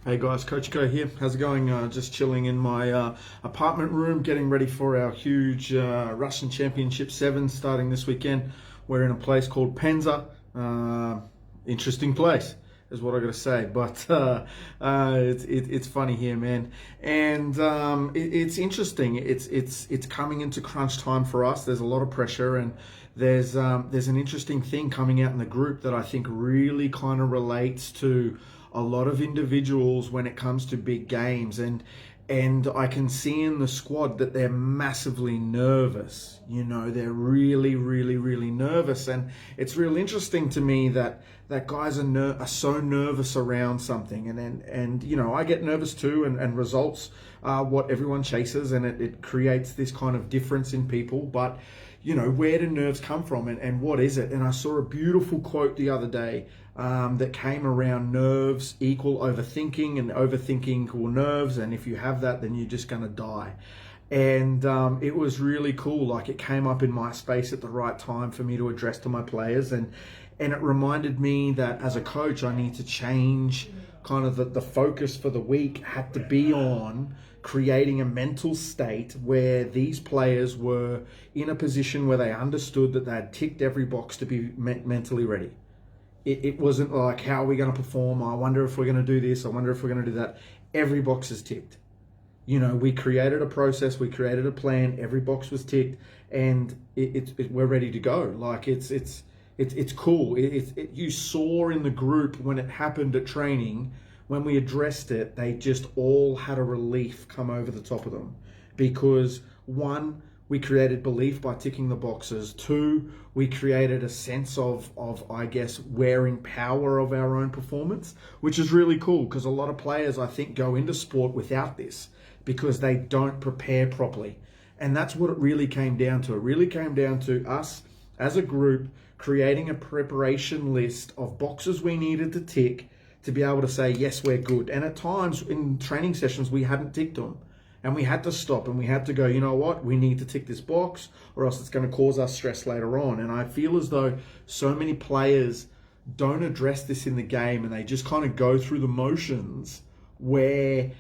Hey guys, Coach Go here. How's it going? Just chilling in my apartment room, getting ready for our huge Russian Championship 7 starting this weekend. We're in a place called Penza. Interesting place is what I got to say, but it's funny here, man. And it's interesting. It's coming into crunch time for us. There's a lot of pressure, and there's an interesting thing coming out in the group that I think really kind of relates to a lot of individuals when it comes to big games, and I can see in the squad that they're massively nervous. You know, they're really nervous, and it's real interesting to me that guys are so nervous around something, and you know, I get nervous too, and results are what everyone chases, and it creates this kind of difference in people. But you know, where do nerves come from, and what is it? And I saw a beautiful quote the other day that came around nerves equal overthinking, and overthinking equal nerves, and if you have that, then you're just going to die. And it was really cool. Like, it came up in my space at the right time for me to address to my players, and it reminded me that as a coach, I need to change kind of the focus for the week had to be on creating a mental state where these players were in a position where they understood that they had ticked every box to be mentally ready. It wasn't like, how are we going to perform? I wonder if we're going to do this. I wonder if we're going to do that. Every box is ticked. You know, we created a process. We created a plan. Every box was ticked, and we're ready to go. Like, it's cool. You saw in the group when it happened at training, when we addressed it, they just all had a relief come over the top of them, because one, we created belief by ticking the boxes. Two, we created a sense of I guess, wearing power of our own performance, which is really cool, because a lot of players, I think, go into sport without this because they don't prepare properly. And that's what it really came down to. It really came down to us as a group creating a preparation list of boxes we needed to tick to be able to say, yes, we're good. And at times in training sessions, we hadn't ticked them. And we had to stop, and we had to go, you know what, we need to tick this box, or else it's going to cause us stress later on. And I feel as though so many players don't address this in the game, and they just kind of go through the motions where,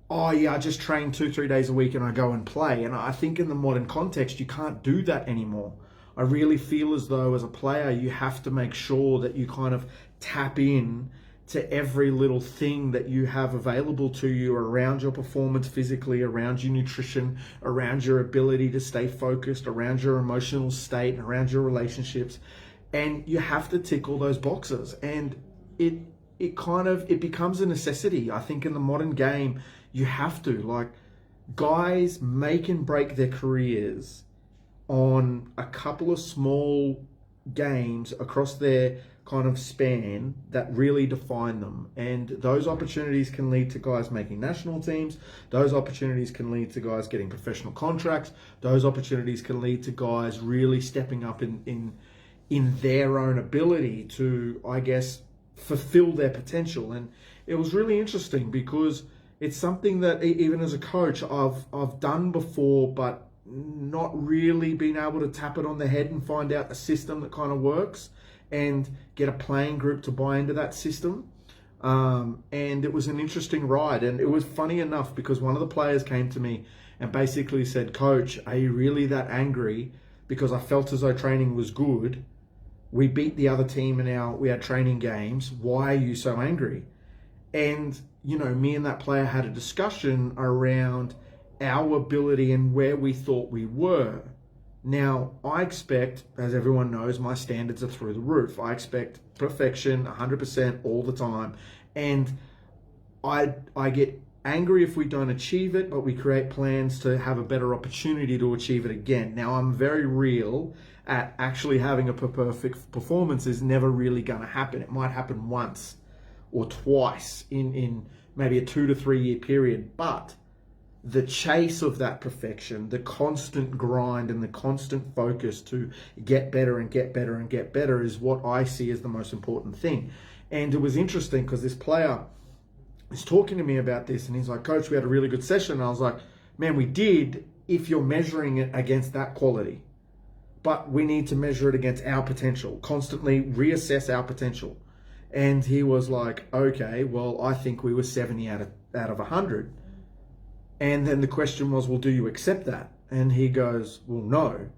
oh yeah, I just train 2-3 days a week and I go and play. And I think in the modern context, you can't do that anymore. I really feel as though as a player, you have to make sure that you kind of tap in to every little thing that you have available to you around your performance physically, around your nutrition, around your ability to stay focused, around your emotional state, around your relationships. And you have to tick all those boxes. And it becomes a necessity. I think in the modern game, you have to. Like, guys make and break their careers on a couple of small games across their kind of span that really define them. And those opportunities can lead to guys making national teams. Those opportunities can lead to guys getting professional contracts. Those opportunities can lead to guys really stepping up in their own ability to, I guess, fulfill their potential. And it was really interesting because it's something that even as a coach I've done before, but not really been able to tap it on the head and find out a system that kind of works and get a playing group to buy into that system. And it was an interesting ride. And it was funny enough because one of the players came to me and basically said, Coach, are you really that angry? Because I felt as though training was good. We beat the other team in we had training games. Why are you so angry? And, you know, me and that player had a discussion around our ability and where we thought we were. Now, I expect, as everyone knows, my standards are through the roof. I expect perfection 100% all the time. And I get angry if we don't achieve it, but we create plans to have a better opportunity to achieve it again. Now, I'm very real at actually having a perfect performance is never really going to happen. It might happen once or twice in maybe a 2 to 3 year period, but the chase of that perfection, the constant grind and the constant focus to get better and get better and get better is what I see as the most important thing. And it was interesting because this player is talking to me about this, and he's like, Coach, we had a really good session. And I was like, man, we did, if you're measuring it against that quality. But we need to measure it against our potential, constantly reassess our potential. And he was like, okay, well, I think we were 70 out of 100. And then the question was, well, do you accept that? And he goes, well, no.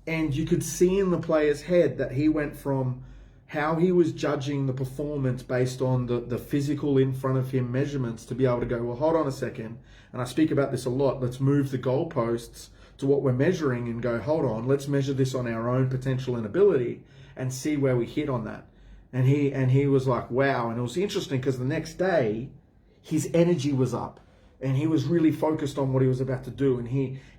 And you could see in the player's head that he went from how he was judging the performance based on the physical in front of him measurements to be able to go, well, hold on a second. And I speak about this a lot. Let's move the goalposts to what we're measuring and go, hold on, let's measure this on our own potential and ability and see where we hit on that. And he was like, wow. And it was interesting because the next day, his energy was up and he was really focused on what he was about to do. And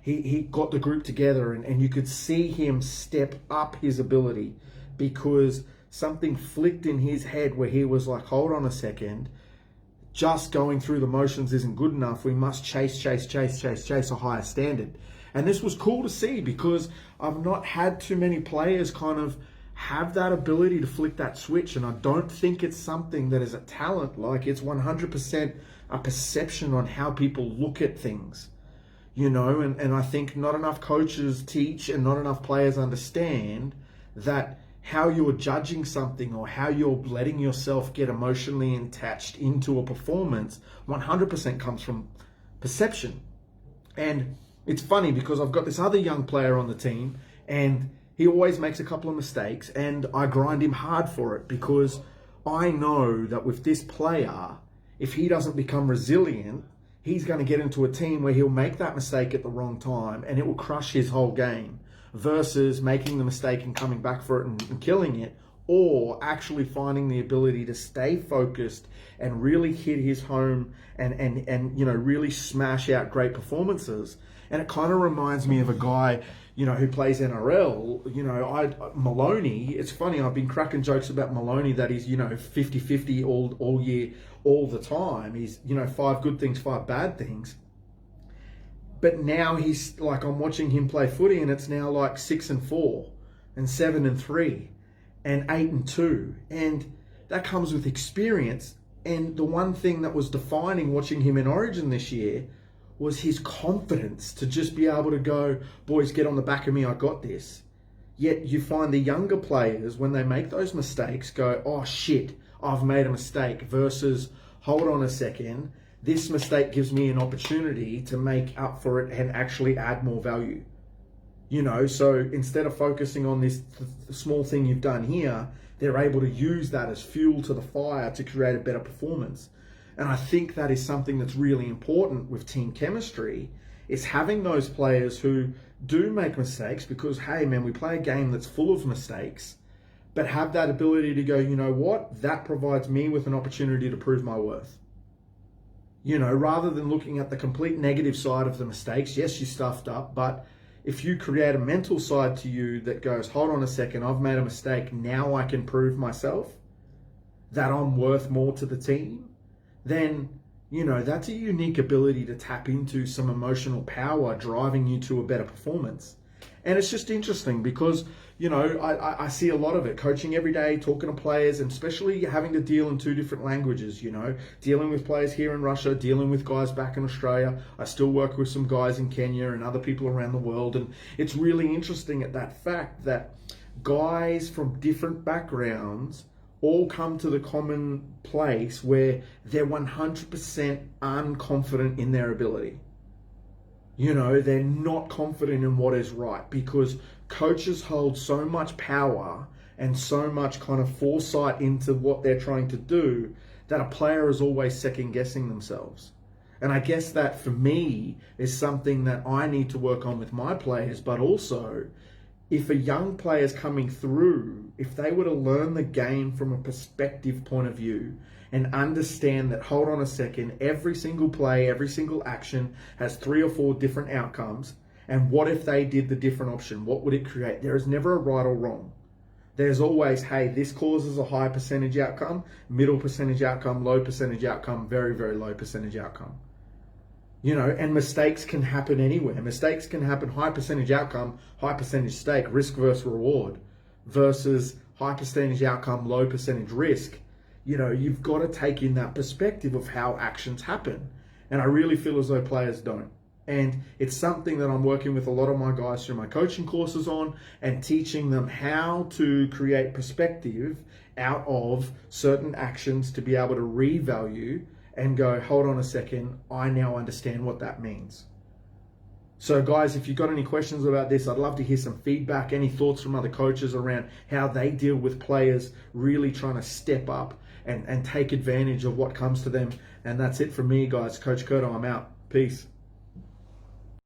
he got the group together and you could see him step up his ability because something flicked in his head where he was like, hold on a second, just going through the motions isn't good enough. We must chase a higher standard. And this was cool to see because I've not had too many players kind of have that ability to flick that switch. And I don't think it's something that is a talent. Like, it's 100% a perception on how people look at things, you know, and I think not enough coaches teach and not enough players understand that how you're judging something or how you're letting yourself get emotionally attached into a performance 100% comes from perception. And it's funny because I've got this other young player on the team and he always makes a couple of mistakes and I grind him hard for it because I know that with this player, if he doesn't become resilient, he's going to get into a team where he'll make that mistake at the wrong time and it will crush his whole game versus making the mistake and coming back for it and killing it, or actually finding the ability to stay focused and really hit his home and you know, really smash out great performances. And it kind of reminds me of a guy, you know, who plays NRL, you know, Maloney. It's funny, I've been cracking jokes about Maloney that he's, you know, 50-50 all year, all the time. He's, you know, 5 good things, 5 bad things. But now he's like, I'm watching him play footy and it's now like 6-4 and 7-3 and 8-2. And that comes with experience. And the one thing that was defining watching him in Origin this year was his confidence to just be able to go, boys, get on the back of me, I got this. Yet you find the younger players, when they make those mistakes, go, oh shit, I've made a mistake, versus, hold on a second, this mistake gives me an opportunity to make up for it and actually add more value. You know, so instead of focusing on this small thing you've done here, they're able to use that as fuel to the fire to create a better performance. And I think that is something that's really important with team chemistry, is having those players who do make mistakes because, hey man, we play a game that's full of mistakes, but have that ability to go, you know what, that provides me with an opportunity to prove my worth. You know, rather than looking at the complete negative side of the mistakes, yes, you stuffed up, but if you create a mental side to you that goes, hold on a second, I've made a mistake, now I can prove myself that I'm worth more to the team, then, you know, that's a unique ability to tap into some emotional power driving you to a better performance. And it's just interesting because, you know, I see a lot of it, coaching every day, talking to players, and especially having to deal in 2 different languages, you know, dealing with players here in Russia, dealing with guys back in Australia. I still work with some guys in Kenya and other people around the world. And it's really interesting at that fact that guys from different backgrounds all come to the common place where they're 100% unconfident in their ability. You know, they're not confident in what is right because coaches hold so much power and so much kind of foresight into what they're trying to do that a player is always second guessing themselves. And I guess that for me is something that I need to work on with my players, but also if a young player is coming through, if they were to learn the game from a perspective point of view and understand that, hold on a second, every single play, every single action has 3 or 4 different outcomes. And what if they did the different option? What would it create? There is never a right or wrong. There's always, hey, this causes a high percentage outcome, middle percentage outcome, low percentage outcome, very, very low percentage outcome. You know, and mistakes can happen anywhere. Mistakes can happen high percentage outcome, high percentage stake, risk versus reward, versus high percentage outcome, low percentage risk. You know, you've got to take in that perspective of how actions happen. And I really feel as though players don't. And it's something that I'm working with a lot of my guys through my coaching courses on, and teaching them how to create perspective out of certain actions to be able to revalue and go, hold on a second, I now understand what that means. So guys, if you've got any questions about this, I'd love to hear some feedback, any thoughts from other coaches around how they deal with players really trying to step up and take advantage of what comes to them. And that's it from me, guys. Coach Curto, I'm out. Peace.